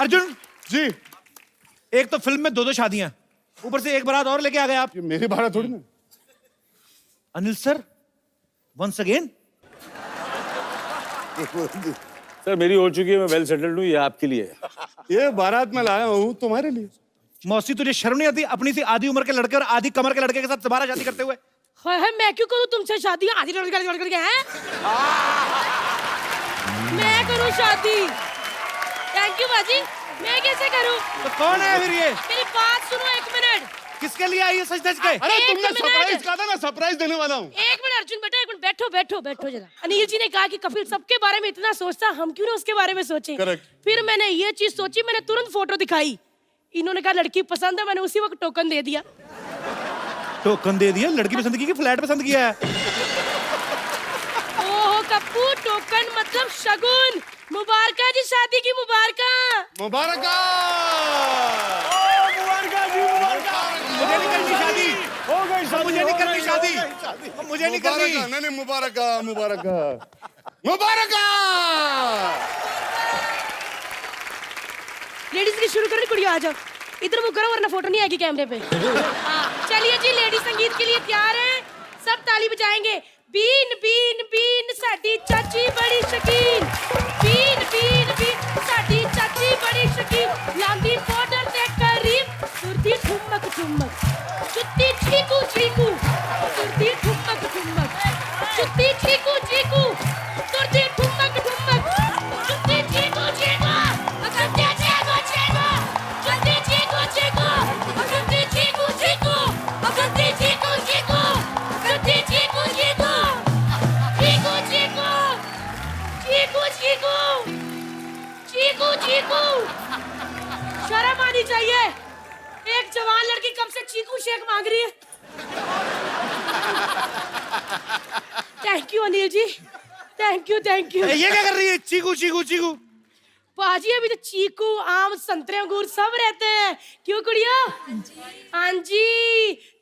अर्जुन जी। एक तो फिल्म में दो शादियां, ऊपर से एक बारात और लेके आ गए आप। ये मेरी बारात थोड़ी ना। Anil sir once again. Sir मेरी हो चुकी है, मैं वेल सेटल्ड हूँ, ये आपके लिए है। ये बारात में लाया हूँ तुम्हारे लिए। मौसी तुझे शर्म नहीं आती अपनी सी आधी उम्र के लड़के और आधी कमर के लड़के के साथ दोबारा शादी करते हुए? है मैं क्यों करूं तुमसे शादी? आधी लड़के के हैं। मैं करूं शादी? थैंक यू बाजी। मैं कैसे करूं? तो कौन है फिर ये? मेरी बात सुनो एक मिनट। किसके लिए आई है सच धज के? अरे एक तुमने मिनट। सरप्राइज कहा था ना, सरप्राइज देने वाला हूँ। एक मिनट अर्जुन बेटा, एक मिनट बैठो बैठो बैठो जरा। अनिल जी ने कहा कि कपिल सबके बारे में इतना सोचता, हम क्यों ना उसके बारे में सोचें। Correct. फिर मैंने ये चीज सोची, मैंने तुरंत फोटो दिखाई। इन्होंने कहा लड़की पसंद है, मैंने उसी वक्त टोकन दे दिया। टोकन दे दिया? लड़की पसंद की कि फ्लैट पसंद किया है? ओहो कप्पू, टोकन मतलब शगुन। मुबारका जी, शादी की मुबारका। मुबारका। मुझे नहीं करनी शादी। हो गई शादी, मुझे नहीं करनी शादी। मुझे नहीं करनी। मुबारका, नहीं मुबारका, मुबारका, मुबारका। लेडीज की शुरू करें, कुड़ियों आ जाओ इधर मुँह करो वरना फोटो नहीं आएगी कैमरे पे। हाँ, चलिए जी लेडीज संगीत के लिए तैयार हैं, सब ताली बजाएंगे। बीन बीन बीन साडी चाची बड़ी शकीन, बीन बीन बीन साडी चाची बड़ी शकीन, लांदी बॉर्डर से करीब, सुरती ठुमक ठुमक, चुत्ती चीकू चीकू, सुरती ठुमक ठुमक, चुत्ती चीकू चीकू, सुरती ठुमक ठुमक, चुत्ती चीकू चीकू, अगंते चीकू चीकू, चुत्ती चीकू चीकू, अगंते चीकू चीकू, अगंते चीकू चीकू, अगंते चीकू चीकू, चीकू चीकू, चीकू चीकू, चीकू चीकू। शर्म आनी चाहिए, एक जवान लड़की कब से चीकू शेक मांग रही है। Thank you Anil ji, thank you thank you. ये क्या कर रही है? चीकू चीकू चीकू। बाजी अभी तो चीकू आम संतरे अंगूर सब रहते हैं, क्यों कुड़िया? हाँ जी,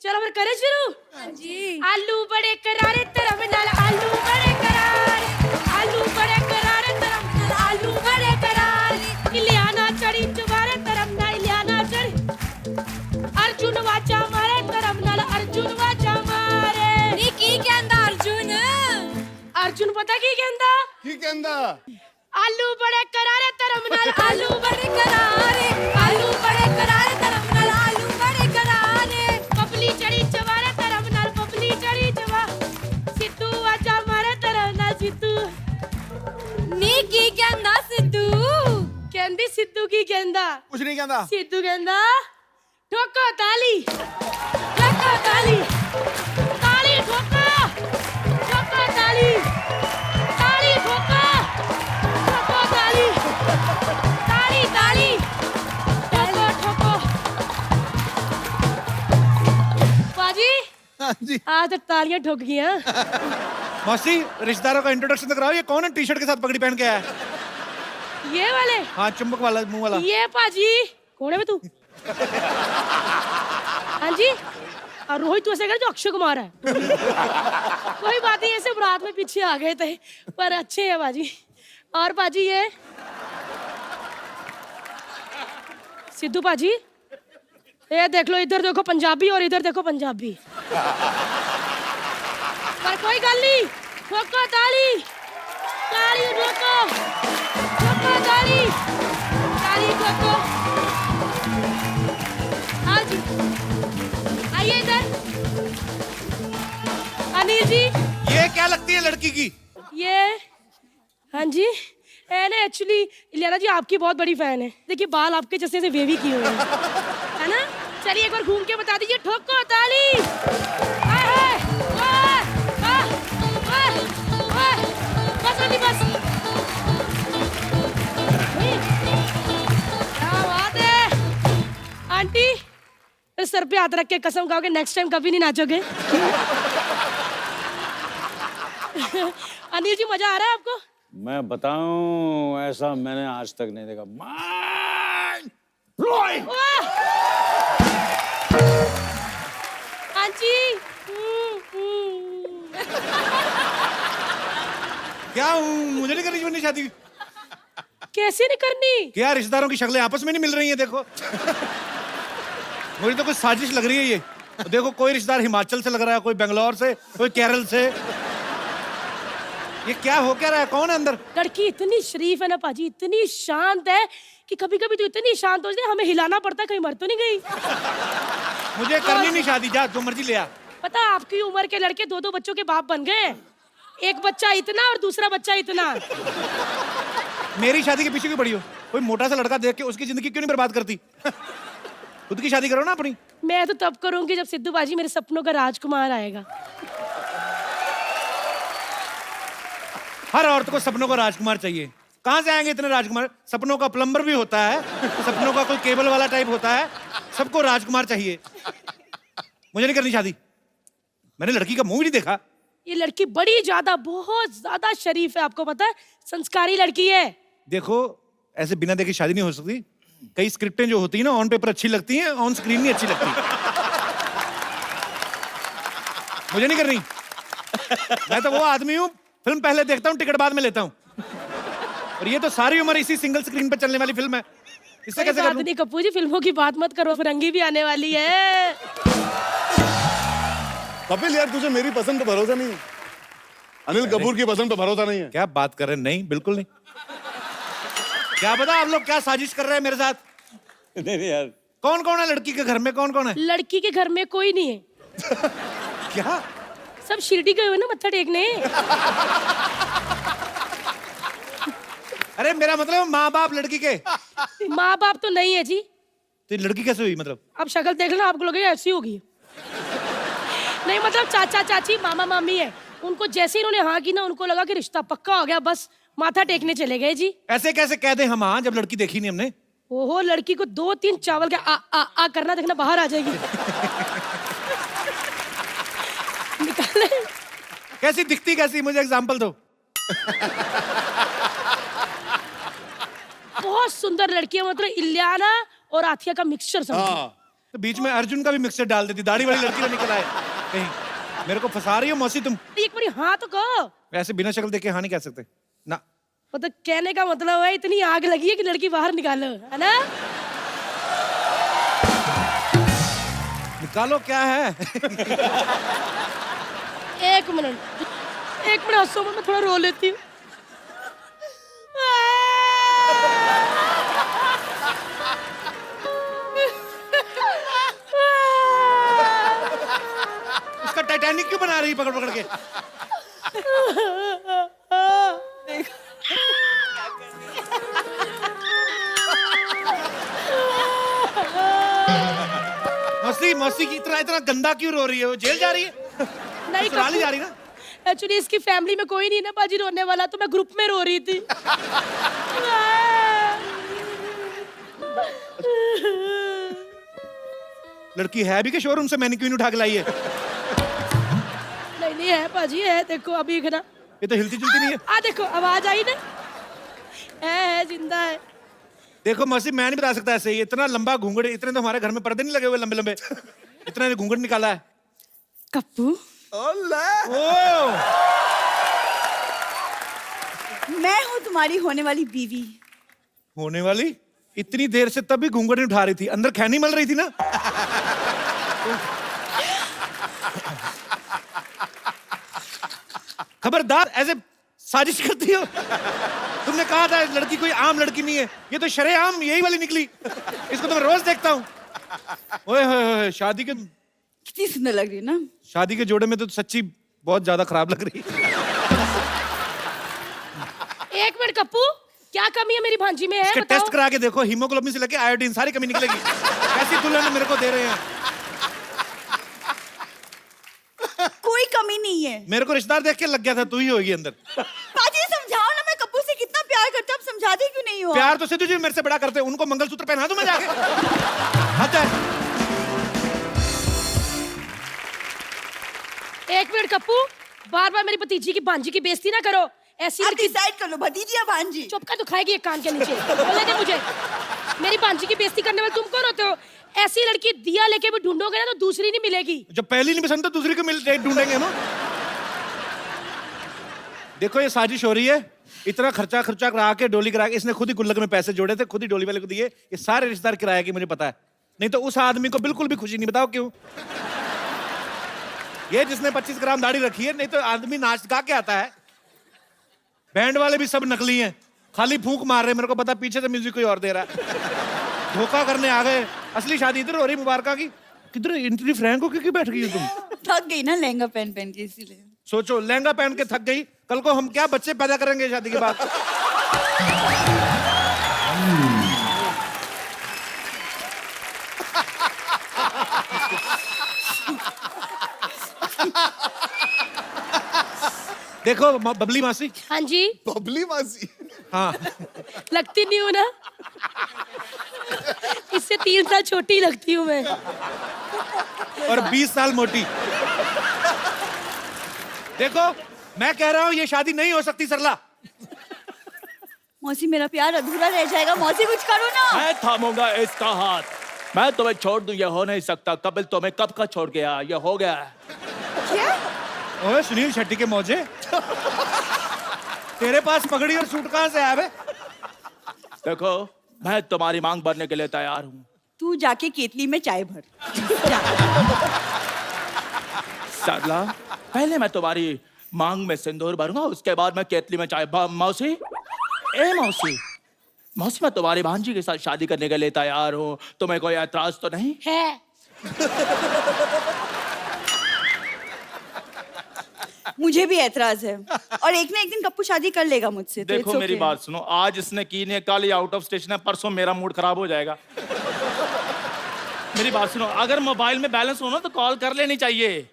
चलो फिर करें शुरू। हाँ जी। आलू बड़े करारे तरफ नाल, आलू बड़े करारे, आलू बड़े करारे तरफ नाल, आलू बड़े करारे, इलियाना चढ़ी चुबारे तरफ नाल, इलियाना चढ़ी, अर्जुन वाचा मारे तरफ नाल, अर्जुन वाचा मारे। नी की कहंदा अर्जुन? अर्जुन पता की कहंदा? की कहंदा? आलू बड़े करारे तरमनाल, आलू बड़े करारे, आलू बड़े करारे तरमनाल, आलू बड़े करारे, पपली चढ़ी चवारे तरमनाल, पपली चढ़ी चवा, सिद्धू आजा मारे तरमनाल, सिद्धू। नी की कहंदा सिद्धू? कहंदी सिद्धू की कहंदा? कुछ नहीं कहता। सिद्धू कहंदा ठोको ताली, ठोको ताली, ताली ठोको, ठोको ताली, ताली ठोको, ठोको ताली, ताली ताली, ठोको ठोको। बाजी हाँ जी। आज तो तालियां ठोक गई हैं। मौसी रिश्तेदारों का इंट्रोडक्शन तो कराओ। ये कौन है टी शर्ट के साथ पगड़ी पहन के आया है? ये वाले? हाँ चुंबक वाला मुंह वाला। ये पाजी कौन है बे तू? हाँ जी। और रोहित तू ऐसे कर जो अक्षय कुमार है। कोई बात नहीं, ऐसे बारात में पीछे आ गए थे पर अच्छे है बाजी। और बाजी ये सिद्धू पाजी, ये देख लो, इधर देखो पंजाबी और इधर देखो पंजाबी। पर कोई गल नहीं, ठोको ताली, ताली ठोको, ठोको ताली, ताली ठोको। आओ जी, आइए इधर। अनिल जी ये क्या लगती है लड़की की? ये, हाँ जी, ना एक्चुअली इलियाना जी आपकी बहुत बड़ी फैन है। देखिए बाल आपके जैसे से वेवी किए हुए हैं, है ना? चलिए एक बार घूम के बता दीजिए, ठोको ताली। हाय हाय, वाह, वाह, वाह, वाह, बस अभी बस। क्या बात है आंटी, इस सर पे हाथ रख के कसम खाओगे नेक्स्ट टाइम कभी नहीं नाचोगे? अनिल जी मजा आ रहा है आपको? मैं बताऊं, ऐसा मैंने आज तक नहीं देखा। Mind blowing. हाँ जी। क्या हूँ? मुझे नहीं करनी शादी। कैसे नहीं करनी? क्या रिश्तेदारों की शक्लें आपस में नहीं मिल रही हैं? देखो मुझे तो कुछ साजिश लग रही है ये। देखो कोई रिश्तेदार हिमाचल से लग रहा है, कोई बेंगलोर से, कोई केरल से। ये क्या हो क्या रहा है? कौन है अंदर? लड़की इतनी शरीफ है ना पाजी, इतनी शांत है कि कभी कभी तो इतनी शांत हो जाए हमें हिलाना पड़ता है, कहीं मर तो नहीं गई। मुझे करनी नहीं शादी, जा जो मर्जी ले आ। पता है आपकी उम्र के लड़के 2-2 बच्चों के बाप बन गए। एक बच्चा इतना और दूसरा बच्चा इतना। मेरी शादी के पीछे क्यों पड़ी हो? कोई मोटा सा लड़का देख के उसकी जिंदगी क्यों नहीं बर्बाद करती? खुद की शादी करो ना अपनी। मैं तो तब करूंगी जब सिद्धू बाजी मेरे सपनों का राजकुमार आएगा। हर औरत को सपनों का राजकुमार चाहिए। कहाँ से आएंगे इतने राजकुमार? सपनों का प्लम्बर भी होता है, सपनों का कोई केबल वाला टाइप होता है, सबको राजकुमार चाहिए। मुझे नहीं करनी शादी। मैंने लड़की का मुंह भी नहीं देखा। ये लड़की बड़ी ज्यादा, बहुत ज्यादा शरीफ है, आपको पता है, संस्कारी लड़की है। देखो ऐसे बिना देखे शादी नहीं हो सकती। कई स्क्रिप्टें जो होती है ना ऑन पेपर अच्छी लगती हैं, ऑन स्क्रीन नहीं अच्छी लगती। मुझे नहीं करनी। मैं तो वो आदमी हूँ, फिल्म पहले देखता हूँ, टिकट बाद में लेता हूँ। और ये तो सारी उम्र इसी सिंगल स्क्रीन पर चलने वाली फिल्म है। इससे कैसे कर लूं? नहीं कपूर जी, फिल्मों की बात मत करो, फिरंगी भी आने वाली है। कपिल यार तुझे मेरी पसंद पे भरोसा नहीं है, अनिल कपूर की पसंद पे भरोसा नहीं है। क्या बात कर रहे हैं? नहीं बिल्कुल नहीं। क्या पता आप लोग क्या साजिश कर रहे हैं मेरे साथ? नहीं यार। कौन कौन है लड़की के घर में? कौन कौन है? लड़की के घर में कोई नहीं है। क्या? सब शिरडी गए हुए ना मत्था टेकने। अरे मेरा मतलब माँ बाप लड़की के। माँ बाप तो नहीं है जी। तो ये लड़की कैसे हुई मतलब? अब शक्ल देख लेना, आपको लगेगा ऐसी होगी। नहीं मतलब चाचा चाची मामा मामी है, उनको जैसे इन्होंने हाँ की ना, उनको लगा कि रिश्ता पक्का हो गया, बस माथा टेकने चले गए जी। ऐसे कैसे कह दे हम हाँ, जब लड़की देखी नहीं हमने। ओहो, लड़की को 2-3 चावल के आ करना, देखना बाहर आ जाएगी। निकाले। कैसी दिखती कैसी? मुझे एग्जांपल दो। बहुत सुंदर लड़की है, मतलब इलियाना और आथिया का मिक्सचर समझो। तो बीच में अर्जुन का भी मिक्सचर डाल देती, दाढ़ी वाली लड़की ना निकल आए कहीं। मेरे को फंसा रही हो मौसी तुम। एक बारी हाँ तो कहो। वैसे बिना शक्ल देखे हाँ नहीं कह सकते ना। मतलब कहने का मतलब है इतनी आग लगी है कि लड़की बाहर निकालो, है ना? निकालो क्या है? एक मिनट हंसो, मैं थोड़ा रो लेती हूँ। उसका टाइटैनिक क्यों बना रही पकड़ पकड़ के? मौसी मौसी की इतना इतना गंदा क्यों रो रही है? वो जेल जा रही है? नहीं ससुराल ही जा रही ना? एक्चुअली इसकी फैमिली में कोई नहीं ना बाजी रोने वाला, तो मैं ग्रुप में रो रही थी। लड़की है भी कि शोरूम से मैनिक्विन उठा के लाई है? नहीं है पाजी, है, देखो अभी ना। ये तो हिलती जुलती नहीं है। देखो आवाज आई ना, है जिंदा है। देखो मौसी, मैं नहीं बता सकता ऐसे ही। इतना लंबा घूंघट, इतने तो हमारे घर में पर्दे नहीं लगे हुए लंबे लंबे। इतना घूंघट निकाला है। कप्पू, मैं हूँ तुम्हारी होने वाली बीवी। होने वाली? इतनी देर से तब भी घूंघट नहीं उठा रही थी, अंदर खैनी मल रही थी ना। खबरदार, ऐसे साजिश करती हो। तुमने कहा था लड़की कोई आम लड़की नहीं है, ये तो शरेआम यही वाली निकली। इसको तो मैं रोज देखता हूँ। ओए होए, शादी के कितनी सुंदर लग रही है ना। शादी के जोड़े में तो सच्ची बहुत ज्यादा खराब लग रही है। एक मिनट कप्पू, क्या कमी है मेरी भांजी में? है इसके बताओ। टेस्ट करा के देखो, हीमोग्लोबिन से लेके आयोडीन सारी कमी निकलेगी। ऐसी दुल्हन मेरे को दे रहे हैं। कोई कमी नहीं है। मेरे को रिश्तेदार देख के लग गया था तू ही होगी अंदर। पाजी समझाओ ना, मैं कपूर से कितना प्यार करता हूँ, समझाते क्यों नहीं हो? प्यार तो सिद्धू जी मेरे से बड़ा करते हैं, उनको मंगलसूत्र पहना दूं मैं जाके? हद है। एक मिनट कप्पू, बार बार मेरी भतीजी की भांजी की बेइज्जती ना करो। ऐसी आप लड़की डिसाइड कर लो, भतीजी या भांजी। चुप कर, तो खाएगी एक कान के नीचे। बोले दे मुझे, मेरी भांजी की बेइज्जती करने वाले तुम कौन होते हो? ऐसी लड़की दिया लेके भी ढूंढोगे ना तो दूसरी नहीं मिलेगी। जब पहली नहीं पसंद तो दूसरी को मिल ढूंढेंगे ना। देखो ये साजिश हो रही है। इतना खर्चा खर्चा करा के डोली करा के इसने खुद ही गुल्लक में पैसे जोड़े थे, खुद ही डोली वाले को दिए। ये सारे रिश्तेदार किराया की मुझे पता है, नहीं तो उस आदमी को बिल्कुल भी खुशी नहीं। बताओ क्यों? ये जिसने 25 ग्राम दाढ़ी रखी है, नहीं तो आदमी नाच गा के आता है। बैंड वाले भी सब नकली हैं, खाली फूंक मार रहे हैं। मेरे को पता पीछे से म्यूजिक कोई और दे रहा है। धोखा करने आ गए। असली शादी इधर हो रही मुबारका की। किधर इंटरव्यू फ्रैंक हो क्यों बैठ गई हो तुम? थक गई ना लहंगा पहन पहन के, इसीलिए। सोचो, लहंगा पहन के थक गई, कल को हम क्या बच्चे पैदा करेंगे शादी के बाद? देखो बबली मासी। हाँ जी। बबली मासी। हाँ, लगती नहीं हूँ ना, इससे 3 साल छोटी लगती हूँ मैं। और 20 साल मोटी। देखो, मैं कह रहा हूँ ये शादी नहीं हो सकती सरला। मौसी मेरा प्यार अधूरा रह जाएगा, मौसी कुछ करो ना। मैं थामूंगा इसका हाथ, मैं तुम्हें छोड़ दूं, ये हो नहीं सकता। कपिल तुम्हें कब का छोड़ गया, ये हो गया। क्या? ओए सुनील शेट्टी के मौजे, तेरे पास पगड़ी और सूट कहाँ से आया बे? देखो, मैं तुम्हारी मांग भरने के लिए तैयार हूँ। तू जाके केतली में चाय भर। जा। सरला, पहले मैं तुम्हारी मांग में सिंदूर भरूंगा, उसके बाद मैं केतली में चाय। मौसी, ए मौसी, मौसी मैं तुम्हारी भांजी के साथ शादी करने के लिए तैयार हूँ। तुम्हें कोई ऐतराज तो नहीं है? मुझे भी ऐतराज है, और एक ना एक दिन कप्पू शादी कर लेगा मुझसे। तो देखो it's मेरी okay। बात सुनो, आज इसने की ने, कल आउट ऑफ स्टेशन है, परसों मेरा मूड खराब हो जाएगा। मेरी बात सुनो, अगर मोबाइल में बैलेंस हो ना तो कॉल कर लेनी चाहिए,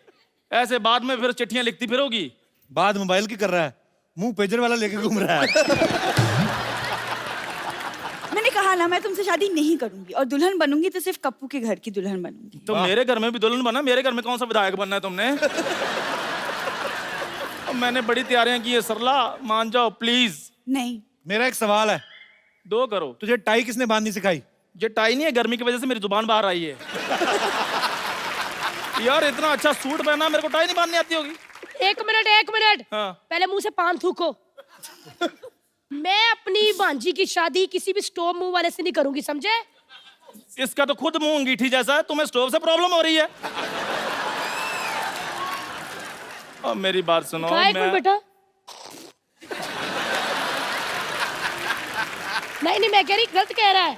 ऐसे बाद में फिर चिट्ठियां लिखती फिरोगी। बात मोबाइल की कर रहा है, मुंह पेजर वाला लेके घूम रहा है। मैंने कहा ना, मैं तुमसे शादी नहीं करूंगी, और दुल्हन बनूंगी तो सिर्फ कप्पू के घर की दुल्हन बनूंगी। तो मेरे घर में भी दुल्हन बना, मेरे घर में कौन सा विधायक बनना है तुमने? मैंने बड़ी तैयारियां की है सरला, मान जाओ प्लीज। नहीं। मेरा एक सवाल है, 2 करो। तुझे टाई किसने बांधनी सिखाई? ये टाई नहीं है, गर्मी की वजह से मेरी जुबान बाहर आई है। यार इतना अच्छा सूट पहना, मेरे को टाई नहीं बांधनी आती होगी। एक मिनट। हाँ। पहले मुंह से पान थूको। मैं अपनी भांजी की शादी किसी भी स्टोव मुंह वाले से नहीं करूंगी, समझे? इसका तो खुद मुंह अंगीठी जैसा है, तुम्हें स्टोव से प्रॉब्लम हो रही है। अब मेरी बात सुनो, एक मिनट बेटा। नहीं, मैं कह रही गलत कह रहा है।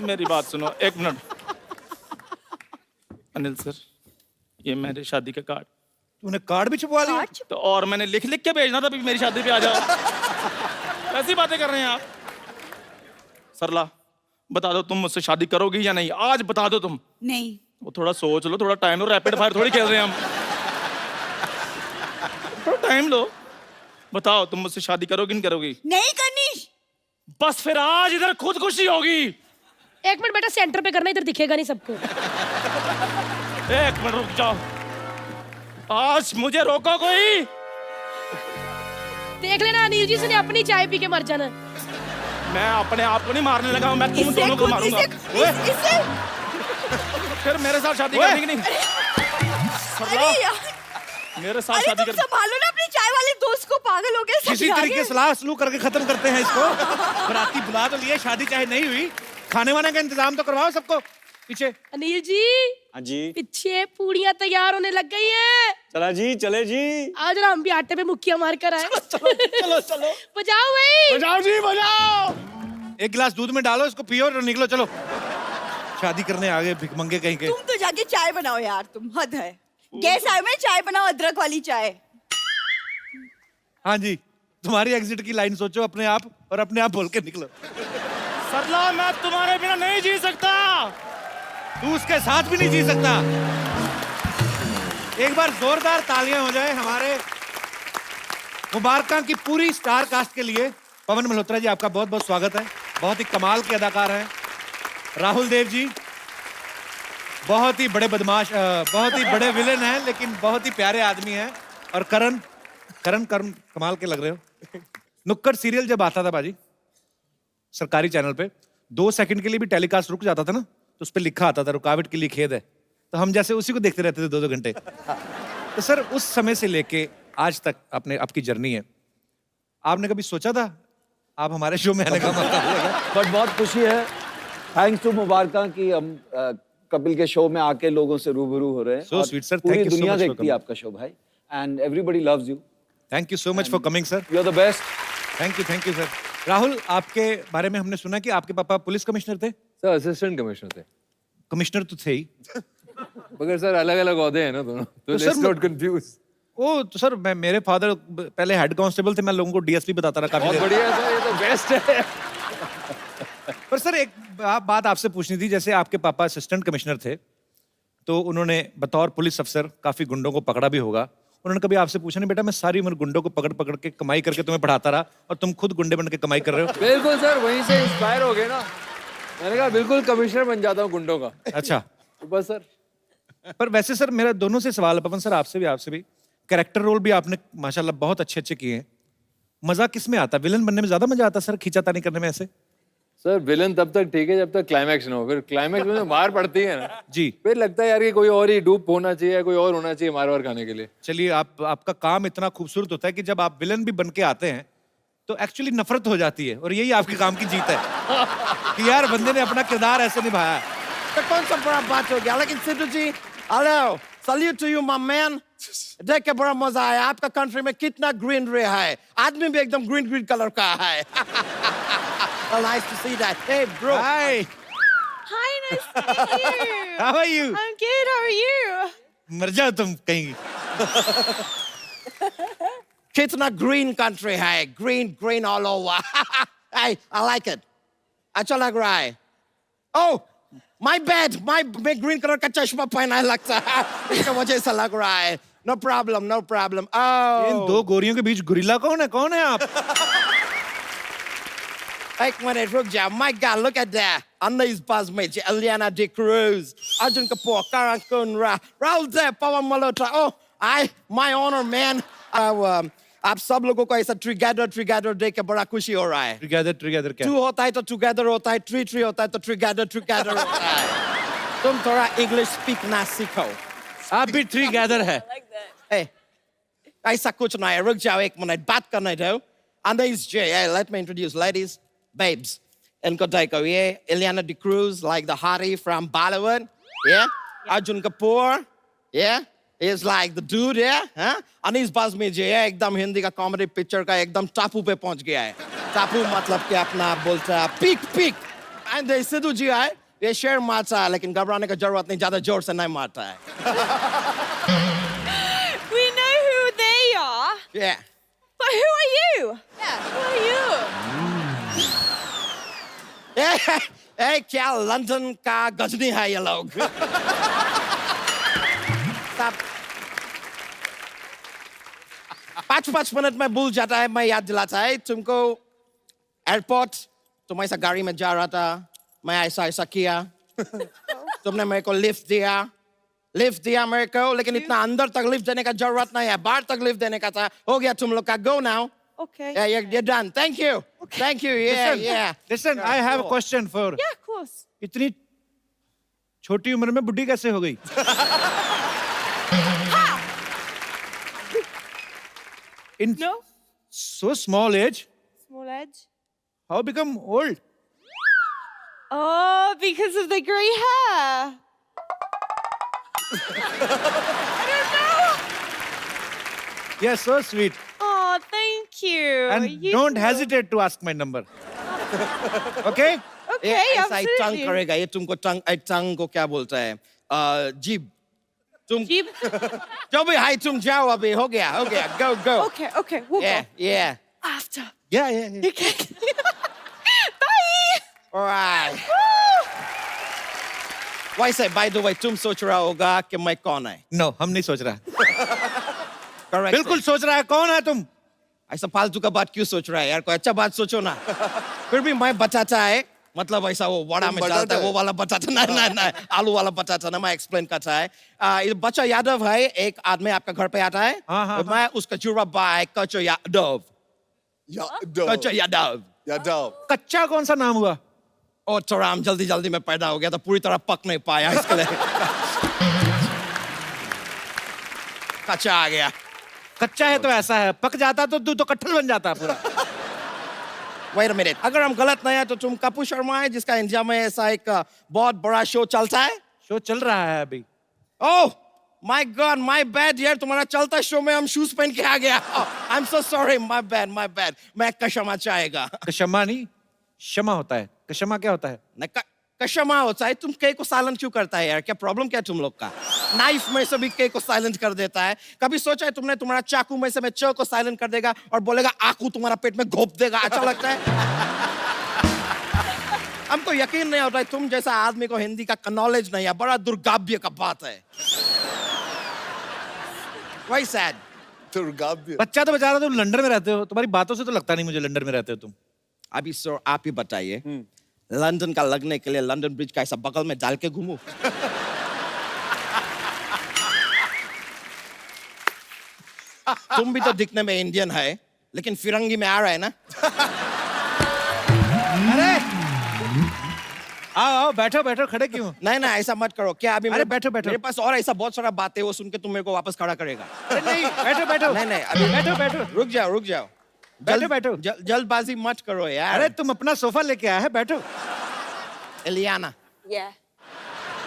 मेरी बात सुनो, 1 मिनट। अनिल सर, ये मेरे शादी का कार्ड। तूने कार्ड भी छुपवा लिया? तो और मैंने लिख लिख के भेजना था भी मेरी शादी पे आ जाओ। ऐसी बातें कर रहे हैं आप। सरला, बता दो तुम मुझसे शादी करोगी या नहीं? आज बता दो तुम। नहीं। वो थोड़ा सोच लो, थोड़ा टाइम लो, रैपिड फायर थोड़ी खेल रहे हैं हम। थोड़ा टाइम लो, बताओ तुम मुझसे शादी करोगी नहीं करोगी? नहीं करनी। बस फिर आज इधर खुदकुशी होगी। 1 मिनट बेटा, सेंटर पे करना, इधर दिखेगा नहीं सबको। 1 मिनट रुक जाओ, आज मुझे रोको कोई। देख लेना अनिल जी से अपनी चाय पी के मर जाना। मैं अपने आप को नहीं मारने लगा हूं, मैं तुम दोनों को मारूंगा। इससे फिर मेरे साथ शादी करनी कि नहीं? सरला, अरे यार, मेरे साथ अरे शादी तुम कर। संभालो ना अपनी चाय वाले दोस्त को, पागल हो गए सब किसी यहाँ तरीके के। सलाह सलूक करके खत्म करते हैं इसको। बराती बुला तो लिए, शादी चाहे नहीं हुई, खाने वाने का इंतजाम तो करवाओ सबको। पीछे अनिल जी, हाँ जी, पीछे पूड़ियां तैयार होने लग गई हैं। चला जी, चले जी। आज ना हम भी आटे पे मुक्कियां मार कर आए। चलो बजाओ भाई। बजाओ जी, बजाओ। 1 गिलास दूध में डालो, इसको पियो और निकलो। चलो, शादी करने आ गए भिखमंगे कहीं के। तुम तो जाके चाय बनाओ यार, तुम हद है। गैस आए में चाय बनाओ, अदरक वाली चाय। हाँ जी, तुम्हारी एग्जिट की लाइन सोचो अपने आप, और अपने आप बोल के निकलो। सरला, मैं तुम्हारे बिना नहीं जी सकता। तू उसके साथ भी नहीं जी सकता। एक बार जोरदार तालियां हो जाए हमारे मुबारका की पूरी स्टार कास्ट के लिए। पवन मल्होत्रा जी, आपका बहुत बहुत स्वागत है। बहुत ही कमाल के अदाकार हैं। राहुल देव जी बहुत ही बड़े बदमाश, बहुत ही बड़े विलेन हैं, लेकिन बहुत ही प्यारे आदमी हैं। और करण कमाल के लग रहे हो। नुक्कड़ सीरियल जब आता था बाजी सरकारी चैनल पे, 2 सेकंड के लिए भी टेलीकास्ट रुक जाता था ना, तो उस पर लिखा आता था रुकावट के लिए खेद है। तो हम जैसे उसी को देखते रहते थे 2-2 घंटे। तो सर, उस समय से लेके आज तक आपकी जर्नी है, आपने कभी सोचा था आप हमारे शो में आने का मौका मिलेगा? बट बहुत खुशी है, थैंक्स टू मुबारका कि हम कपिल के शो में आके लोगों से रूबरू हो रहे हैं। So और sweet, sir. पूरी Thank you so दुनिया much for देखती है coming. आपका शो भाई, and everybody loves you, thank you so much for coming sir. You are the best. Thank you sir. Rahul, आपके बारे में हमने सुना कि आपके पापा पुलिस कमिश्नर थे। सर असिस्टेंट कमिश्नर थे, कमिश्नर तो थे ही। मगर सर अलग अलग ओहदे हैं ना दोनों, तो सर, लेट्स नॉट कंफ्यूज। ओ तो सर मेरे फादर पहले हेड कांस्टेबल थे, मैं लोगों को डीएसपी बताता रहा काफी बहुत देर। बढ़िया है सर, ये तो बेस्ट है। पर सर एक बात आपसे पूछनी थी, जैसे आपके पापा असिस्टेंट कमिश्नर थे तो उन्होंने बतौर पुलिस अफसर काफी गुंडों को पकड़ा भी होगा। उन्होंने कभी आपसे पूछा नहीं, बेटा मैं सारी उम्र गुंडों को पकड़ पकड़ के कमाई करके तुम्हें पढ़ाता रहा और तुम खुद गुंडे बन के कमाई कर रहे हो? बिल्कुल सर, वहीं से इंस्पायर हो गए ना, मैंने कहा बिल्कुल कमिश्नर बन जाता हूँ गुंडों का। अच्छा, तो बस सर। पर वैसे सर मेरा दोनों से सवाल है, पवन सर आपसे भी, कैरेक्टर रोल भी आपने माशाल्लाह बहुत अच्छे अच्छे किए हैं। मजा किस में आता है? विलन बनने में ज्यादा मजा आता है सर, खींचातानी करने में ऐसे? सर विलन तब तक ठीक है जब तक क्लाइमैक्स ना हो, फिर क्लाइमैक्स में जो मार पड़ती है ना जी। फिर लगता है यार कि कोई और ही डूप होना चाहिए, कोई और होना चाहिए मार वार खाने के लिए। चलिए, आपका काम इतना खूबसूरत होता है कि जब आप विलन भी बन के आते हैं तो एक्चुअली नफरत हो जाती है, और यही आपके काम की जीत है कि यार बंदे ने अपना किरदार ऐसे निभाया है। तो कौन सा बड़ा बात हो गया, लेकिन Sidhu ji hello, salute to you my man. देख के बड़ा मजा आया, आपका कंट्री में कितना ग्रीनरी है, आदमी भी एकदम ग्रीन ग्रीन कलर का है। Well, nice to see that. Hey bro. Hi, Hi, nice to meet you. how are you? I'm good. How are you? मर जाओ तुम कहीं। कितना ग्रीन कंट्री है, green green all over. Hey, I like it. अच्छा लग रहा है। Oh, my bad. मैं ग्रीन कलर का चश्मा पहना है लगता है, इसका वजह से लग रहा है। No problem, no problem. इन Oh. दो गोरियों के बीच गुरिल्ला कौन है आप? एक मिनट रुक जा। My God, look at that. Anna is buzzmates, Eliana De Cruz, Arjun Kapoor, Karan Kunra, Rahul Dev, Pawan Malhotra. Oh, my honor, man. आप सब लोगों को ऐसा टुगेदर देख के बड़ा खुशी हो रहा है। टुगेदर क्या? 2 होता है तो टुगेदर होता है, 3 होता है तो टुगेदर होता है। तुम थोड़ा इंग्लिश स्पीक ना सीखो। आप भी टुगेदर है। Hey, ऐसा कुछ नहीं है, रुक जाओ एक मिनट, बात करने दो। Anna is Jay. Hey, let me introduce ladies, babes. इनको देखो, ये Eliana De Cruz, like the hottie from Bollywood. Yeah? Arjun Kapoor. Yeah? He's like the dude, yeah? Huh? Anis Bazmi जी है, एकदम हिंदी का कॉमेडी पिक्चर का एकदम टापू पे पहुंच गया है। टापू मतलब कि अपना बोलता है पीक। एंड सिद्धू जी है, ये शेर मारता है, लेकिन घबराने का जरूरत नहीं, ज्यादा जोर से नहीं मारता है। We know who they are. Yeah. But who are you? Who are you? ए, क्या लंदन का गजनी है ये लोग। सब 5 मिनट में भूल जाता है, मैं याद दिलाता है तुमको। एयरपोर्ट, तुम ऐसा गाड़ी में जा रहा था, मैं ऐसा किया, तुमने मेरे को लिफ्ट दिया मेरे को, लेकिन इतना अंदर तक लिफ्ट देने का जरूरत नहीं है, बाहर तक लिफ्ट देने का था। हो गया तुम लोग का, go now. Okay. Yeah, you're done. Thank you. Thank you. Yeah. Listen, I have a question for. Yeah, of course. इतनी छोटी उम्र में बुढ़ी कैसे हो गई? In No? so small age, Small edge. how become old? Oh, because of the grey hair. I don't know. Yeah, so sweet. Oh, thank you. And You don't too. hesitate to ask my number. Okay? Okay, ऐसा ही टंग absolutely. करेगा ये, तुमको टंग को क्या बोलता है? जीभ। तुम Jeep. जो भी हाय, तुम जाओ अभी, हो गया, go. Okay, we'll go. Yeah. After. Yeah. Okay. Bye. Alright. वैसे by the way, तुम सोच रहा होगा कि मैं कौन है? No, हम नहीं सोच रहा। Correct. बिल्कुल सोच रहा है, कौन है तुम? ऐसा फालतू का बात क्यों सोच रहा है यार, कोई अच्छा बात सोचो ना। फिर भी मैं बचाता है, मतलब ऐसा वो वड़ा में डालता है, वो वाला बचाता नहीं, आलू वाला बचाता ना, मैं एक्सप्लेन करता है। ये बच्चा यादव है, एक आदमी आपका घर पे आता है, हाँ। मैं उसका जुड़ा बाय कच्चो यादव। कच्चो यादव। कच्चा कौन सा नाम हुआ? और थोड़ा हम जल्दी में पैदा हो गया तो पूरी तरह पक नहीं पाया, इसके लिए कच्चा आ गया। कच्चा है तो ऐसा है, पक जाता तो तू तो कट्ठल बन जाता पूरा। Wait a minute. अगर हम गलत नहीं है तो तुम कपूर शर्मा है जिसका इंडिया में ऐसा एक बहुत बड़ा शो चलता है. शो चल रहा है अभी. Oh my God, my bad यार. तुम्हारा चलता शो में हम शूज पहन के आ गया. I'm so sorry. My bad. मैं कशमा चाहेगा. कशमा नहीं, क्षमा होता है. कशमा क्या होता है? नहीं कशमा होता है. तुम के को साइलेंट क्यों करता है यार? क्या प्रॉब्लम क्या है तुम लोग का? नाइफ में से भी के को साइलेंट कर देता है. कभी सोचा है तुमने तुम्हारा चाकू में से मैं च को साइलेंट कर देगा और बोलेगा आकू तुम्हारा पेट में घोप देगा? अच्छा लगता है? हमको यकीन नहीं होता है तुम जैसा आदमी को हिंदी का नॉलेज नहीं है. बड़ा दुर्गाव्य का बात है. Why sad? दुर्गाव्य. बच्चा तो बेचारा, तुम लंदन में रहते हो, तुम्हारी बातों से तो लगता नहीं मुझे लंदन में रहते हो तुम. अभी सर आप ही बताइए, लंदन का लगने के लिए लंदन ब्रिज का ऐसा बगल में डाल के घूमू? तुम भी तो दिखने में इंडियन है, लेकिन फिरंगी में आ रहा है ना. अरे आओ बैठो खड़े क्यों? नहीं ऐसा मत करो. क्या अभी अरे बैठो. मेरे पास और ऐसा बहुत सारा बात है, वो सुन के तुम मेरे को वापस खड़ा करेगा. अरे नहीं, बैठो. नहीं अभी बैठो. रुक जाओ. बैठो. जल्दबाजी मत करो यार. अरे तुम अपना सोफा लेके आया है, बैठो. एलियाना Yeah.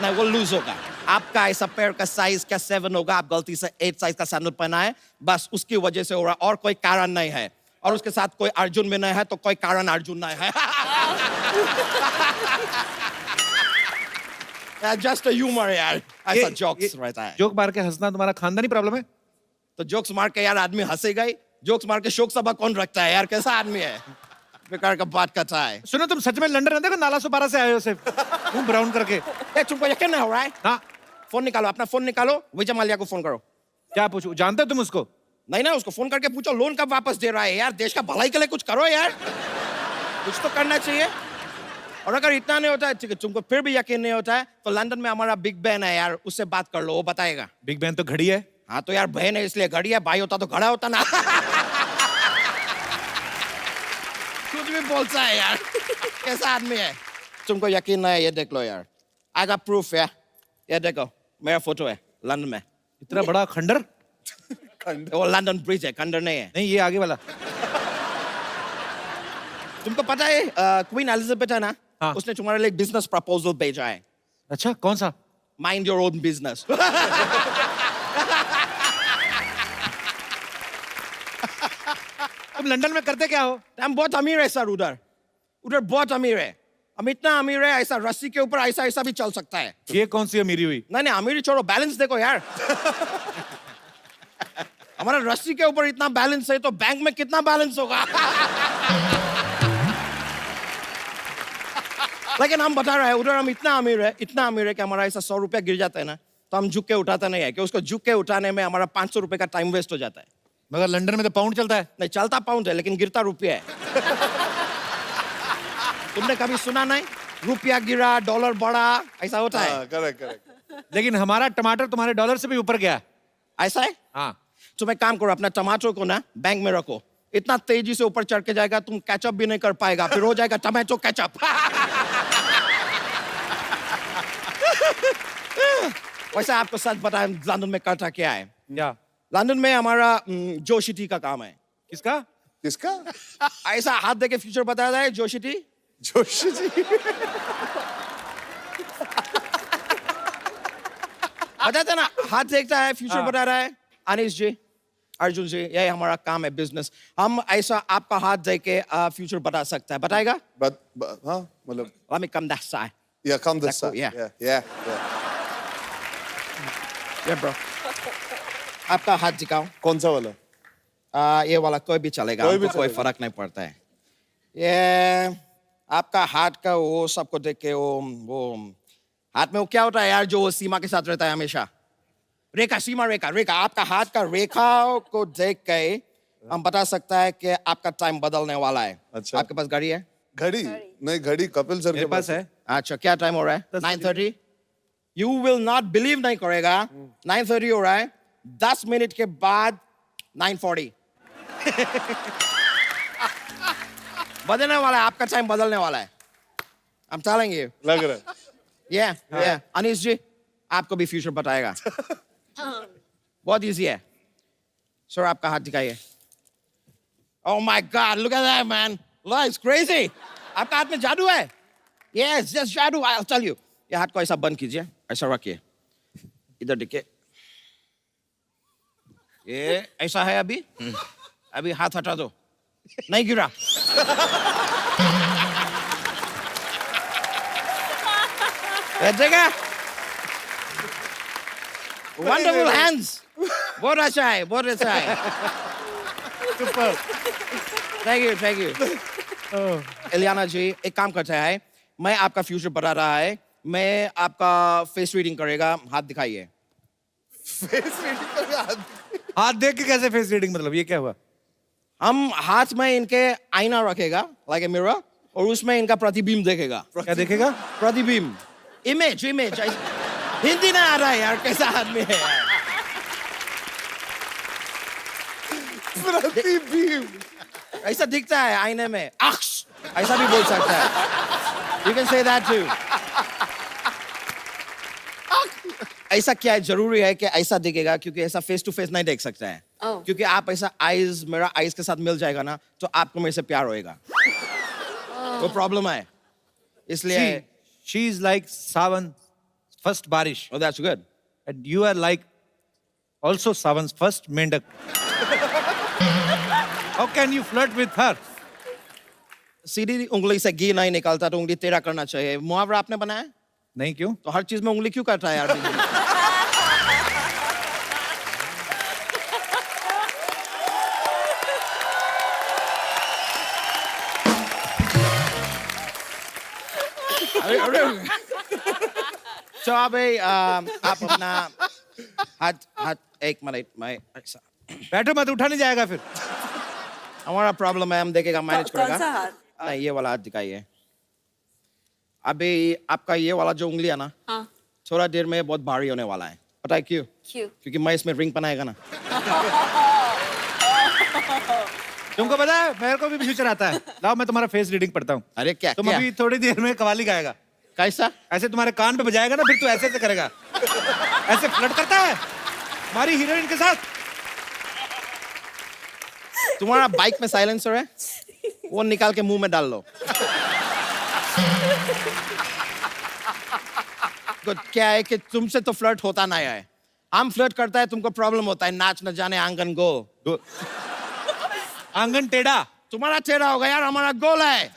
नहीं, वो लूज होगा. आपका ऐसा पैर का साइज क्या 7 होगा? आप गलती से 8 साइज का सैंडल पहना है, बस उसकी वजह से हो रहा. और कोई कारण नहीं है. और उसके साथ कोई अर्जुन भी नहीं है, तो कोई कारण अर्जुन नहीं है. जस्ट ह्यूमर यार. ऐसा जोक्स रहता है. जोक मार के हंसना तुम्हारा खानदानी प्रॉब्लम है? तो जोक्स मार के यार आदमी हंसेगा ही. जोक्स मार के शोक सभा कौन रखता है यार? कैसा आदमी है? बेकार का बात करता है. सुनो, तुम सच में लंदन रहते हो? नाला सुपारा से आए हो सिर्फ मुंह ब्राउन करके? ए तुमको यकीन नहीं हो रहा है? हाँ. फोन निकालो, अपना फोन निकालो. विजय माल्या को फोन करो. क्या पूछूं? जानते हो तुम उसको? नहीं ना, उसको फोन करके पूछो लोन कब वापस दे रहा है यार. देश का भलाई के लिए कुछ करो यार. कुछ तो करना चाहिए. और अगर इतना नहीं होता है, ठीक है, तुमको फिर भी यकीन नहीं होता है, तो लंदन में हमारा बिग बैन है यार, उससे बात कर लो, वो बताएगा. बिग बैन तो घड़ी है. हाँ तो यार बहन है इसलिए घड़ी है. भाई होता तो घड़ा होता ना. कुछ भी बोलता है यार. कैसा आदमी है? तुमको यकीन नहीं है, ये देख लो यार. आई गॉट प्रूफ यार. ये देखो मेरा फोटो है लंदन में. इतना बड़ा खंडर? वो लंदन ब्रिज है, खंडर नहीं है. नहीं, ये आगे वाला. तुमको पता है क्वीन एलिजाबेथ है ना, हाँ. उसने तुम्हारे लिए बिजनेस प्रपोजल भेजा है. अच्छा, कौन सा? Mind your own business. तुम लंदन में करते क्या हो? हम बहुत अमीर है सर. उधर बहुत अमीर है. हम इतना अमीर है, ऐसा रस्सी के ऊपर ऐसा भी चल सकता है. ये कौन सी अमीरी हुई? नहीं अमीरी छोड़ो, बैलेंस देखो यार. हमारा रस्सी के ऊपर इतना बैलेंस है, तो बैंक में कितना बैलेंस होगा? लेकिन हम बता रहे हैं, उधर हम इतना अमीर है कि हमारा ऐसा 100 रुपया गिर जाता है ना, तो हम झुक के उठाता नहीं है, कि उसको झुक के उठाने में हमारा 500 रुपए का टाइम वेस्ट हो जाता है. मगर लंदन में तो पाउंड चलता है. नहीं चलता पाउंड है, लेकिन गिरता रुपया है. तुमने कभी सुना नहीं? रुपया गिरा डॉलर बढ़ा, ऐसा होता है. करेक्ट. लेकिन हमारा टमाटर तुम्हारे डॉलर से भी ऊपर गया. ऐसा है. हाँ. तुम एक काम करो, अपना टमाटर को ना बैंक में रखो. इतना तेजी से ऊपर चढ़ के जाएगा, तुम कैचअप भी नहीं कर पाएगा, फिर हो जाएगा टमाटो कैचअप. वैसे आपको सच बताएं, लंदन में करता क्या है? क्या? लंदन में हमारा जोशिटी का काम है. किसका? किसका? ऐसा हाथ देके फ्यूचर बताया जाए. जोशिटी. जोशी जी. बताते ना, हाथ देखता है, फ्यूचर बता रहा है. अनिश जी, अर्जुन जी, यही हमारा काम है, बिजनेस. हम ऐसा आपका हाथ देख के फ्यूचर बता सकता है. बताएगा? हाँ मतलब. Let me come that side. Yeah, come this That's cool, side. yeah. Yeah. Yeah, bro. आपका हाथ दिखाओ. कौन सा वाला? ये वाला कोई भी चलेगा, कोई भी हमको कोई चलेगा. फर्क नहीं पड़ता है. ये आपका हाथ का वो सबको देख के वो हाथ में वो क्या होता है यार, जो वो सीमा के साथ रहता है हमेशा? रेखा, सीमा रेखा. आपका हाथ का रेखा को देख के हम बता सकता है कि आपका टाइम बदलने वाला है. अच्छा. आपके पास घड़ी है? घड़ी नहीं, घड़ी कपिल सर मेरे के पास है. अच्छा, क्या टाइम हो रहा है? 9:30. यू विल नॉट बिलीव, नहीं करेगा. 9:30 हो रहा है. 10 मिनट के बाद 9:40. बदलने वाला है, आपका टाइम बदलने वाला है. I'm telling you. लग रहा है. Yeah. अनीश जी, आपको भी फ्यूचर बताएगा. बहुत इजी है. सर आपका हाथ दिखाइए. Oh my God, look at that man. Wow, it's crazy. आपका हाथ में जादू है? Yes, just जादू. I'll tell you. ये हाथ को ऐसा बंद कीजिए, ऐसा रखिए. इधर देखिए. ये ऐसा है अभी? अभी हाथ हटा दो. नहीं गिरा. देखा? Wonderful hands. बहुत अच्छा है, बहुत अच्छा है. Super. Thank you. इलियाना जी, एक काम करते हैं. मैं आपका फ्यूचर बता रहा है. मैं आपका फेस रीडिंग करेगा. हाथ दिखाइए. हाथ देख के कैसे फेस रीडिंग, मतलब ये क्या हुआ? हम हाथ में इनके आईना रखेगा, like a mirror, और उसमें इनका प्रतिबिंब देखेगा. क्या देखेगा? प्रतिबिंब. इमेज. हिंदी ना आ रहा है यार, कैसा आदमी है यार. ऐसा दिखता है आईने में. अक्स ऐसा भी बोल सकता है. You can say that too. ऐसा क्या है, जरूरी है कि ऐसा दिखेगा, क्योंकि ऐसा फेस टू फेस नहीं देख सकता है. क्योंकि आप ऐसा आईज, मेरा आईज के साथ मिल जाएगा ना, तो आपको मेरे से प्यार होएगा. वो प्रॉब्लम है, इसलिए. She is like Sawan first बारिश. Oh, that's good. And you are like also Sawan's first मेंढक. How can you flirt with her? सीधी उंगली से घी नहीं निकलता, तो उंगली टेढ़ा करना चाहिए. मुहावरा आपने बनाया? नहीं, क्यों? तो हर चीज में उंगली क्यों करता है यार? तो अभी आप अपना हाथ एक मिनट में ऐसा. बैठो मत, उठा नहीं जाएगा फिर. हमारा प्रॉब्लम है, हम देखेगा, मैनेज कौन करेगा. सा हाथ? नहीं, ये वाला हाथ दिखाइए. अभी आपका ये वाला जो उंगली है ना, हाँ. थोड़ा देर में बहुत भारी होने वाला है. पता है क्यों? क्यों? क्योंकि मैं इसमें रिंग बनाएगा ना. तुमको पता है मेरे को भी फ्यूचर आता है. लाओ मैं तुम्हारा फेस रीडिंग पढ़ता हूँ. अरे क्या तुम क्या? अभी थोड़ी देर में कवाली गाएगा. कैसा? ऐसे तुम्हारे कान पे बजाएगा ना, फिर तू ऐसे करेगा. ऐसे फ्लर्ट करता है हमारी हीरोइन के साथ. तुम्हारा बाइक में साइलेंसर है, वो निकाल के मुंह में डाल लो. तो क्या है कि तुमसे तो फ्लर्ट होता नहीं है. हम फ्लर्ट करता है, तुमको प्रॉब्लम होता है. नाच न जाने आंगन गो. आंगन टेढ़ा. तुम्हारा टेढ़ा होगा यार, हमारा गोल है.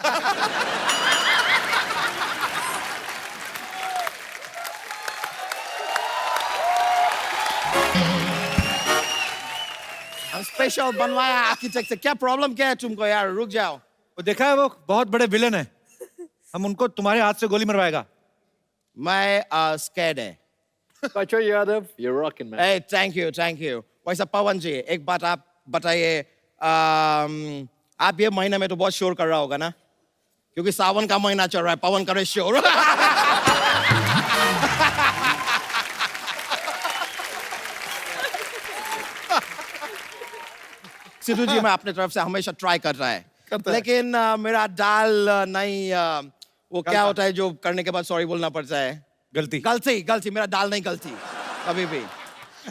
हम स्पेशल बनवाया आर्किटेक्ट से. क्या प्रॉब्लम क्या है तुमको यार? रुक जाओ. वो देखा है, वो बहुत बड़े विलन है. हम उनको तुम्हारे हाथ से गोली मरवाएगा. मैं स्कैर्ड है. Pacho Yadav, you're rocking, man. Hey, thank you. वैसा पवन जी, एक बात आप बताइए. आप ये महीने में तो बहुत शोर कर रहा होगा ना, क्योंकि सावन का महीना चल रहा है. पवन करे शोर. सिद्धू जी, मैं अपने तरफ से हमेशा ट्राई कर रहा है, लेकिन मेरा दाल नहीं. वो क्या होता है जो करने के बाद सॉरी बोलना पड़ता है? गलती. मेरा दाल नहीं गलती कभी भी.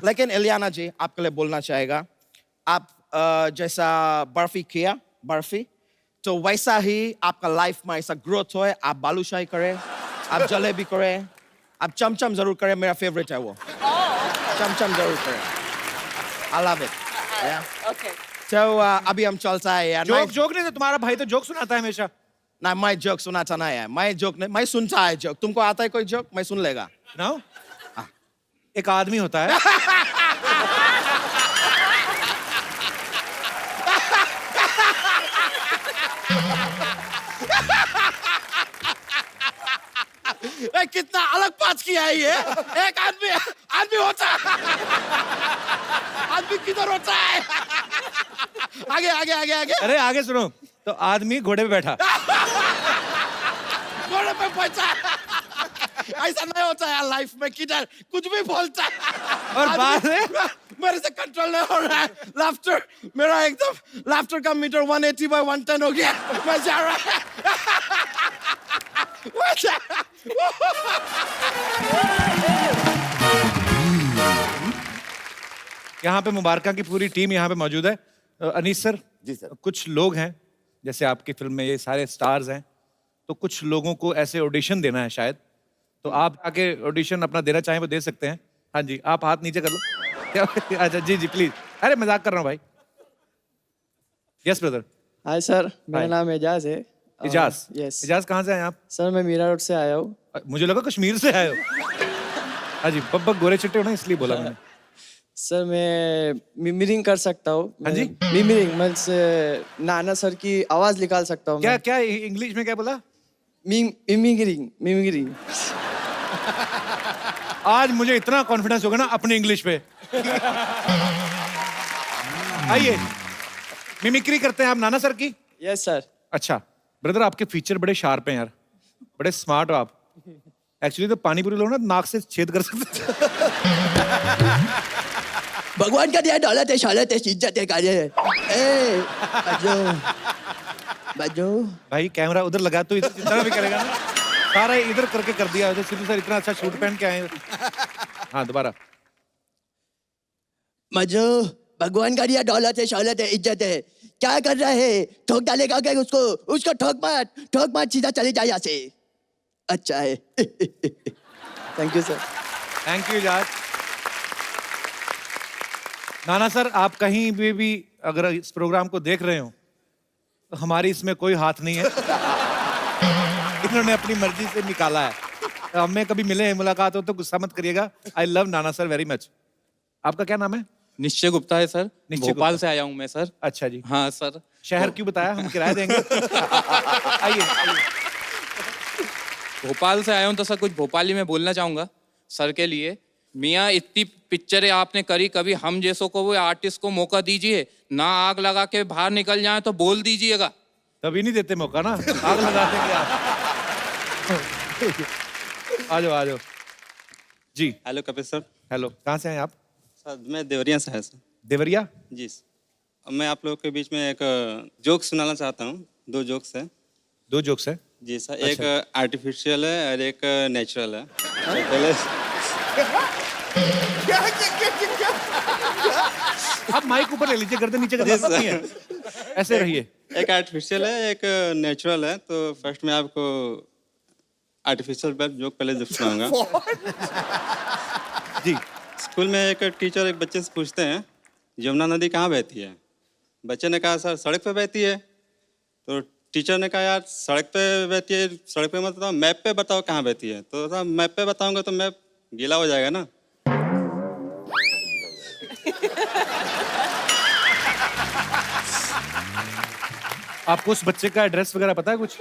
लेकिन इलियाना जी, आपके लिए बोलना चाहेगा. आप जैसा बर्फी किया, तो वैसा ही आपका लाइफ में ऐसा ग्रोथ हो. आप बालूशाही करें, आप जलेबी करें, आप चमचम जरूर करें. मेरा फेवरेट है वो. चमचम जरूर करें. I love it. Okay. तो अभी हम चलता है यार. जोक नहीं तो तुम्हारा भाई तो जोक सुनाता है हमेशा. ना, मैं जोक सुनाता नहीं है. मैं सुनता है जोक. तुमको आता है कोई जोक? मैं सुन लेगा. सुनाओ. एक आदमी होता है. कितना अलग बात किया है ये. एक आदमी होता है. आदमी किधर होता है? आगे. अरे आगे सुनो. तो आदमी घोड़े पे बैठा. घोड़े पे बैठा. ऐसा नहीं होता है लाइफ में. किधर कुछ भी बोलता है. और बाद में मेरे से कंट्रोल नहीं हो रहा है. लाफ्टर मेरा एकदम लाफ्टर का मीटर 180/110 हो गया. मैं जा रहा है. यहाँ पे मुबारका की पूरी टीम यहाँ पे मौजूद है. अनीस सर, जी सर. कुछ लोग हैं जैसे आपकी फिल्म में ये सारे स्टार्स हैं, तो कुछ लोगों को ऐसे ऑडिशन देना है शायद, तो आप आके ऑडिशन अपना देना चाहें वो दे सकते हैं। हाँ जी, आप हाथ नीचे कर लो। क्या? अच्छा जी जी प्लीज, अरे मजाक कर रहा हूँ भाई। Yes brother. हाय सर, मेरा Hi. नाम एजाज है। इजाज। यस इजाज कहाँ से आए आप? सर, मैं मीरा रोड से आया हूँ। मुझे लगा कश्मीर से आए हो। हाँ जी, बब्बक गोरे चिट्टे हो ना, इसलिए बोला मैंने। सर, मैं मिमिरिंग कर सकता हूँ। हाँ जी? मिमिरिंग मीन्स नाना सर की आवाज निकाल सकता हूँ। क्या क्या इंग्लिश में क्या बोला? मिमिरिंग मिमिरिंग। आज मुझे इतना कॉन्फिडेंस होगा ना अपने इंग्लिश पे। आइए, मिमिक्री करते हैं आप नाना सर की। Yes sir. अच्छा ब्रदर, आपके फीचर बड़े शार्प हैं यार, बड़े स्मार्ट हो आप। एक्चुअली तो पानी पूरी लोग ना नाक से छेद कर सकते। भगवान का दिया दौलत है, शौलत है, इज्जत है, कार्य है। ए, बजो। भाई कैमरा उधर लगा तो इधर जितना भी करेगा ना, सारा इधर करके कर दिया। उधर सिद्धू सर इतना अच्छा शूट पहन के आए। हाँ दोबारा। मजो, भगवान का दिया दौलत है, शौलत है, इज्जत है। क्या कर रहा है? ठोक डालेगा क्या उसको? उसको ठोक मत, सीधा चले जाए यहाँ से। अच्छा है। Thank you sir. Thank you यार। नाना सर, आप कहीं भी अगर इस प्रोग्राम को देख रहे हो तो हमारी इसमें कोई हाथ नहीं है। इन्होंने अपनी मर्जी से निकाला है। तो हमें कभी मिले, मुलाकात हो तो गुस्सा मत करिएगा। I love Nana sir very much. आपका क्या नाम है? निश्चय गुप्ता है सर। निश्चय भोपाल गुप्ता। से आया हूँ मैं सर। अच्छा जी। हाँ सर। शहर क्यों बताया, हम किराया देंगे। आइए आइए। भोपाल से आया हूँ तो सर कुछ भोपाली में बोलना चाहूंगा सर के लिए। मियाँ, इतनी पिक्चरें आपने करी, कभी हम जैसों को, वो आर्टिस्ट को मौका दीजिए ना। आग लगा के बाहर निकल जाए तो बोल दीजिएगा। तभी नहीं देते मौका ना, आग लगा देंगे आप। आ जाओ आ जाओ जी। Hello Kapil sir. हेलो, कहाँ से हैं आप? सर मैं देवरिया से है सर। देवरिया? जी सर। मैं आप लोगों के बीच में एक जोक सुनाना चाहता हूँ। 2 जोक्स है। 2 जोक्स है? जी सर। अच्छा। एक आर्टिफिशियल है और एक नेचुरल है। तो पहले आप माइक ऊपर ले लीजिए, गर्दन नीचे करना नहीं है, ऐसे रहिए। एक आर्टिफिशियल है, एक नेचुरल है। तो फर्स्ट मैं आपको आर्टिफिशियल जोक पहले जब सुनाऊंगा। जी। स्कूल में एक टीचर एक बच्चे से पूछते हैं, यमुना नदी कहाँ बहती है? बच्चे ने कहा, सर सड़क पे बहती है। तो टीचर ने कहा, यार सड़क पे बहती है, सड़क पे मत बताओ, मैप पे बताओ कहाँ बहती है। तो साहब मैप पे बताऊंगा तो मैप गीला हो जाएगा ना। आपको उस बच्चे का एड्रेस वगैरह पता है कुछ?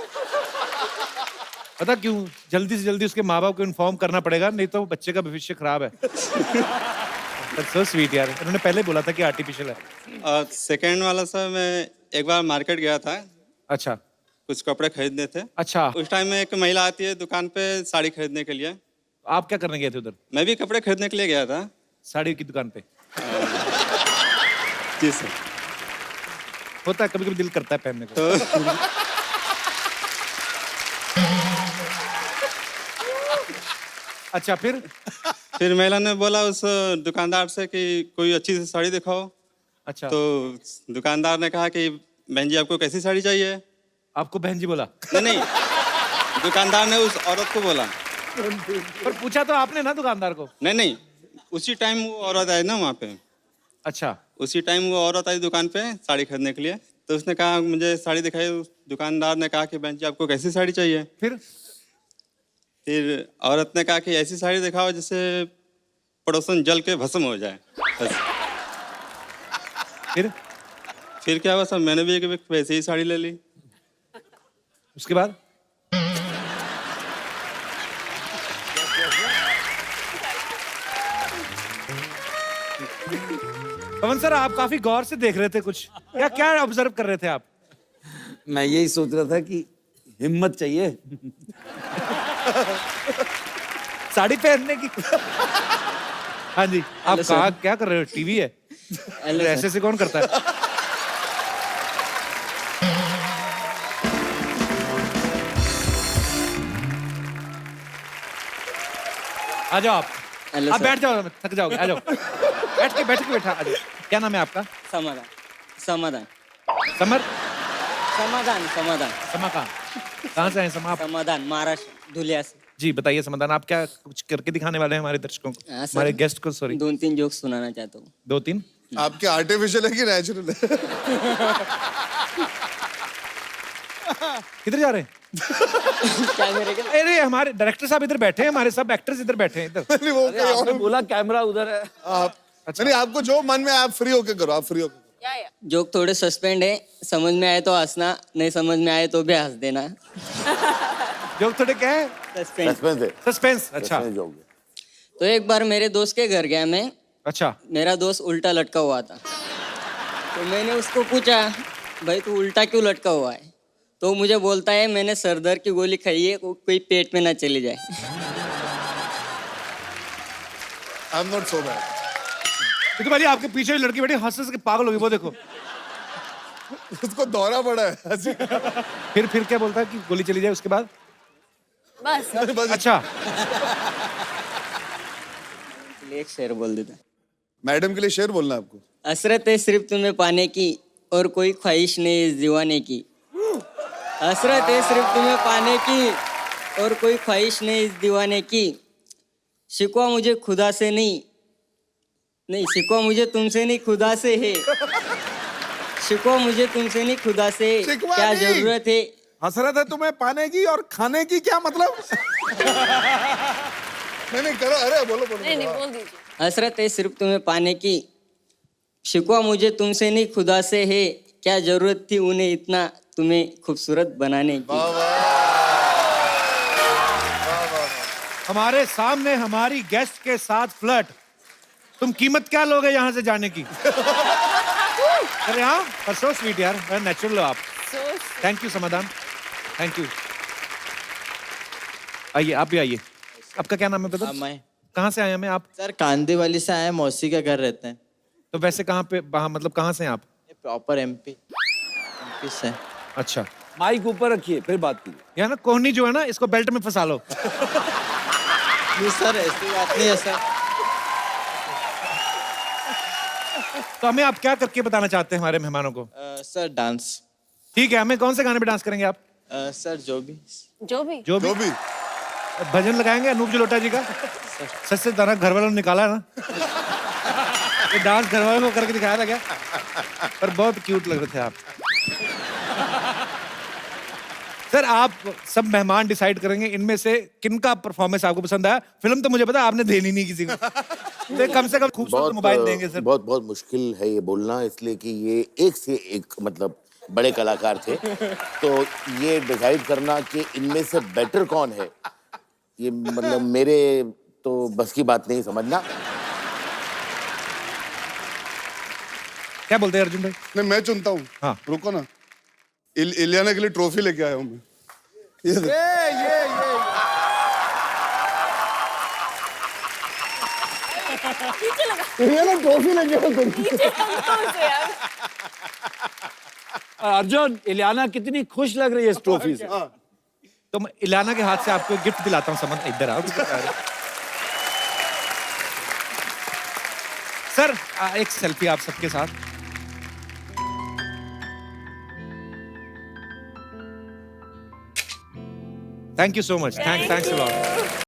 पता क्यों? जल्दी से जल्दी उसके माँ बाप को इन्फॉर्म करना पड़ेगा, नहीं तो बच्चे का भविष्य खराब है। सो स्वीट यार, उन्होंने पहले बोला था कि आर्टिफिशियल है। और सेकेंड वाला सर, मैं एक बार मार्केट गया था। अच्छा। कुछ कपड़े खरीदने थे। अच्छा। उस टाइम में एक महिला आती है दुकान पे साड़ी खरीदने के लिए। आप क्या करने गए थे उधर? मैं भी कपड़े खरीदने के लिए गया था। साड़ी की दुकान पे? जी सर। होता है, कभी कभी दिल करता है पहनने को। अच्छा फिर महिला ने बोला उस दुकानदार से कि कोई अच्छी सी साड़ी दिखाओ। अच्छा। तो दुकानदार ने कहा कि बहन जी आपको कैसी साड़ी चाहिए? आपको बहन जी बोला? नहीं, दुकानदार ने उस औरत को बोला। पर पूछा तो आपने ना दुकानदार को? नहीं, उसी टाइम वो औरत आई ना वहाँ पे। अच्छा। उसी टाइम वो औरत आई दुकान पे साड़ी खरीदने के लिए। तो उसने कहा मुझे साड़ी दिखाई। उस दुकानदार ने कहा कि बहन जी आपको कैसी साड़ी चाहिए? फिर औरत ने कहा कि ऐसी साड़ी दिखाओ जिससे पड़ोसन जल के भस्म हो जाए। बस। फिर क्या हुआ सर, मैंने भी एक वैसे ही साड़ी ले ली। उसके बाद? पवन सर, आप काफी गौर से देख रहे थे कुछ, क्या क्या ऑब्जर्व कर रहे थे आप? मैं यही सोच रहा था कि हिम्मत चाहिए साड़ी पहनने की। हाँ जी, आप कहा क्या कर रहे हो? टीवी है? ऐसे से कौन करता है? आ जाओ आप बैठ जाओ, थक जाओगे, आ जाओ। बैठ के बैठा, आ जाओ। क्या नाम है आपका? समाधान। समर? समाधान समाधान समा कहाँ से आए समा आप? समाधान महाराष्ट्र धुलिया से। जी बताइए समाधान, आप क्या कुछ करके दिखाने वाले हैं हमारे दर्शकों को, हाँ, सर। हमारे गेस्ट को? सॉरी, 2-3 जोक्स सुनाना चाहता हूँ। 2-3 आपके आर्टिफिशियल है कि नेचुरल है? किधर जा रहे हैं? क्या मेरे क्या? अरे हमारे डायरेक्टर साहब इधर बैठे हैं, हमारे सब एक्टर्स इधर बैठे हैं इधर। नहीं वो अरे कहीं आपने और बोला कैमरा उधर है। आप नहीं आपको जो मन में आप फ्री होके करो, आप फ्री होके करो। जोक थोड़े सस्पेंड है, समझ में आए तो हंसना, नहीं समझ में आए तो भी हंस देना। जोक थोड़े क्या है? सस्पेंड। सस्पेंस। अच्छा तो एक बार मेरे दोस्त के घर गया मैं। अच्छा। मेरा दोस्त उल्टा लटका हुआ था, तो मैंने उसको पूछा, भाई तू उल्टा क्यों लटका हुआ है? तो मुझे बोलता है, मैंने सरदर्द की गोली खाई है, कोई पेट में ना चली जाए। I am not so bad. तो भाई आपके पीछे जो लड़की बैठी हंस हंस के पागल होगी, वो देखो। उसको दौरा पड़ा है हंसी का। फिर क्या बोलता है कि गोली चली जाए उसके बाद? बस अच्छा। एक शेर बोल देता। मैडम के लिए शेर बोलना है आपको। हसरत है सिर्फ तुम्हें पाने की और कोई ख्वाहिश नहीं इस दीवाने की। हसरत है सिर्फ तुम्हें पाने की और कोई ख्वाहिश नहीं इस दीवाने की। शिकवा मुझे खुदा से नहीं शिकवा मुझे तुमसे नहीं खुदा से है। शिकवा मुझे तुमसे नहीं खुदा से है। शिकवा क्या नहीं। जरूरत है? हसरत है तुम्हें पाने की और खाने की क्या मतलब? नहीं करो, अरे बोलो बोलो। नहीं बोल दीजिए। हसरत है सिर्फ तुम्हें पाने की, शिकवा मुझे तुमसे नहीं खुदा से है। क्या जरूरत थी उन्हें इतना तुम्हें खूबसूरत बनाने की। हमारे सामने हमारी गेस्ट के साथ फ्लर्ट, तुम कीमत क्या लोगे यहाँ से जाने की? अरे हाँ, पर सो स्वीट यार, नेचुरल हो आप। थैंक यू समाधान, थैंक यू। आइए, आप भी आइए। आपका क्या नाम है ब्रदर? मैं कहाँ से आए हैं आप? सर कांदीवाली से आए, मौसी का घर रहते हैं। तो वैसे कहाँ पे, मतलब कहाँ से हैं आप? प्रॉपर एमपी से। अच्छा, माइक ऊपर रखिए फिर बात कीजिए। यहाँ ना कोहनी जो है ना, इसको बेल्ट में फंसा लो। नहीं सर, ऐसी बात नहीं है सर। तो हमें आप क्या करके बताना चाहते हैं हमारे मेहमानों को? Sir dance. ठीक है, हमें कौन से गाने पे डांस करेंगे आप? सर जो भी। जो भी जो भी भजन लगाएंगे अनूप जलोटा जी का। सच से दाना घर वालों ने निकाला है ना, ये डांस घर वालों को करके दिखाया था क्या? पर बहुत क्यूट लग रहे थे आप। सर आप सब मेहमान डिसाइड करेंगे इनमें से किनका परफॉर्मेंस आपको पसंद आया। फिल्म तो मुझे पता है आपने देनी नहीं किसी को, तो कम से कम खूबसूरत मोबाइल देंगे सर। बहुत मुश्किल है ये बोलना, इसलिए कि ये एक से एक मतलब बड़े कलाकार थे, तो ये डिसाइड करना कि इनमें से बेटर कौन है, ये मतलब मेरे तो बस की बात नहीं समझना। क्या बोलते हैं अर्जुन भाई? नहीं मैं चुनता हूँ। हाँ रुको ना, इलियाना के लिए ट्रॉफी लेके आया हूँ मैं। ये इलियाना ट्रॉफी लेके आया हूँ। अर्जुन, इलियाना कितनी खुश लग रही है इस ट्रॉफी से। तो मैं इलियाना के हाथ से आपको गिफ्ट दिलाता हूँ। समझ, इधर आओ सर, एक सेल्फी आप सबके साथ। Thank you so much, thanks a lot.